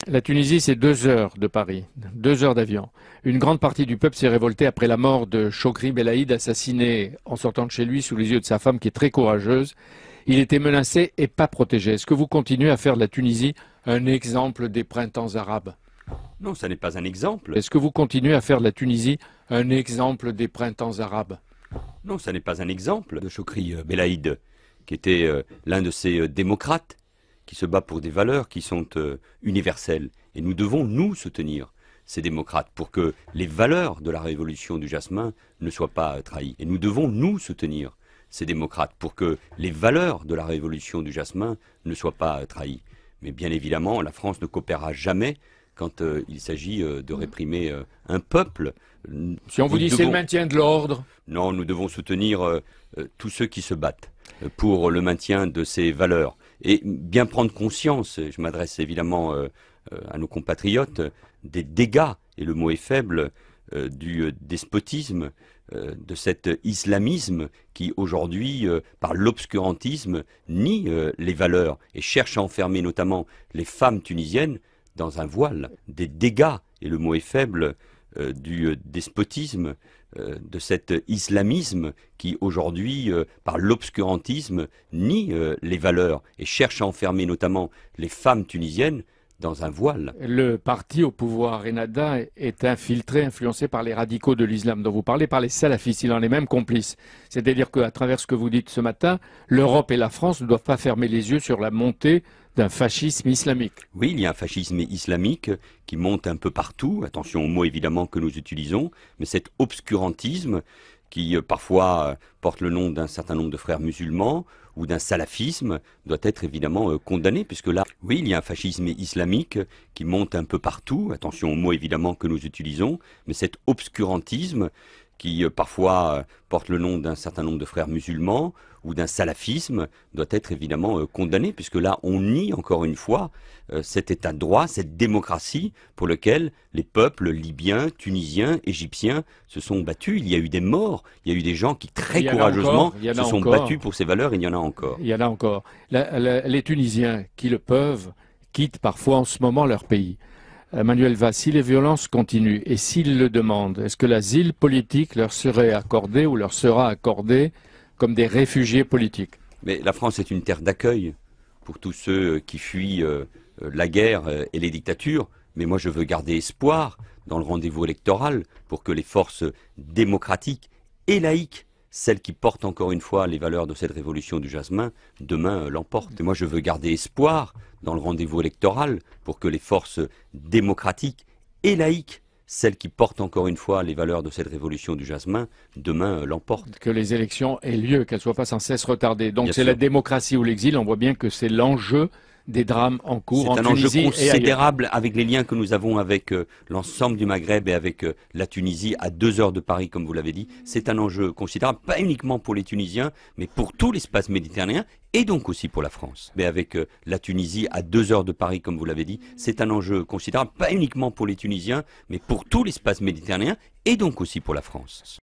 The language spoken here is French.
La Tunisie, c'est 2 heures de Paris, 2 heures d'avion. Une grande partie du peuple s'est révoltée après la mort de Chokri Belaïd, assassiné en sortant de chez lui sous les yeux de sa femme qui est très courageuse. Il était menacé et pas protégé. Est-ce que vous continuez à faire de la Tunisie un exemple des printemps arabes? Non, ça n'est pas un exemple. Est-ce que vous continuez à faire de la Tunisie un exemple des printemps arabes? Non, ça n'est pas un exemple de Chokri Belaïd, qui était l'un de ces démocrates qui se bat pour des valeurs qui sont universelles. Et nous devons, nous, soutenir ces démocrates pour que les valeurs de la révolution du jasmin ne soient pas trahies. Et nous devons, nous, soutenir ces démocrates pour que les valeurs de la révolution du jasmin ne soient pas trahies. Mais bien évidemment, la France ne coopérera jamais quand il s'agit de réprimer un peuple. Si on vous dit c'est le maintien de l'ordre? Non, nous devons soutenir tous ceux qui se battent pour le maintien de ces valeurs. Et bien prendre conscience, je m'adresse évidemment à nos compatriotes, des dégâts, et le mot est faible, du despotisme, de cet islamisme qui aujourd'hui, par l'obscurantisme, nie les valeurs et cherche à enfermer notamment les femmes tunisiennes dans un voile. Des dégâts, et le mot est faible, du despotisme, de cet islamisme qui aujourd'hui, par l'obscurantisme, nie les valeurs et cherche à enfermer notamment les femmes tunisiennes dans un voile. Le parti au pouvoir, Ennahda, est infiltré, influencé par les radicaux de l'islam dont vous parlez, par les salafistes. Il en est même complice. C'est-à-dire qu'à travers ce que vous dites ce matin, l'Europe et la France ne doivent pas fermer les yeux sur la montée d'un fascisme islamique. Oui, il y a un fascisme islamique qui monte un peu partout. Attention aux mots évidemment que nous utilisons, mais cet obscurantisme qui parfois porte le nom d'un certain nombre de frères musulmans ou d'un salafisme, doit être évidemment condamné, puisque là, oui, il y a un fascisme islamique qui monte un peu partout. Attention aux mots évidemment que nous utilisons, mais cet obscurantisme qui parfois porte le nom d'un certain nombre de frères musulmans ou d'un salafisme, doit être évidemment condamné, puisque là, on nie encore une fois cet état de droit, cette démocratie pour lequel les peuples libyens, tunisiens, égyptiens se sont battus. Il y a eu des morts, il y a eu des gens qui très courageusement se sont battus pour ces valeurs, et il y en a encore. Il y en a encore. Les Tunisiens qui le peuvent quittent parfois en ce moment leur pays. Manuel Valls, si les violences continuent et s'ils le demandent, est-ce que l'asile politique leur serait accordé ou leur sera accordé comme des réfugiés politiques? Mais la France est une terre d'accueil pour tous ceux qui fuient la guerre et les dictatures. Mais moi, je veux garder espoir dans le rendez-vous électoral pour que les forces démocratiques et laïques, celles qui portent encore une fois les valeurs de cette révolution du jasmin, demain l'emportent. Et moi, je veux garder espoir dans le rendez-vous électoral pour que les forces démocratiques et laïques, celles qui portent encore une fois les valeurs de cette révolution du jasmin, demain l'emportent. Que les élections aient lieu, qu'elles soient pas sans cesse retardées. Donc c'est la démocratie ou l'exil. On voit bien que c'est l'enjeu des drames en cours en Tunisie. C'est un enjeu considérable avec les liens que nous avons avec l'ensemble du Maghreb et avec la Tunisie à 2 heures de Paris, comme vous l'avez dit. C'est un enjeu considérable, pas uniquement pour les Tunisiens, mais pour tout l'espace méditerranéen et donc aussi pour la France. Mais avec la Tunisie à 2 heures de Paris, comme vous l'avez dit, c'est un enjeu considérable, pas uniquement pour les Tunisiens, mais pour tout l'espace méditerranéen et donc aussi pour la France.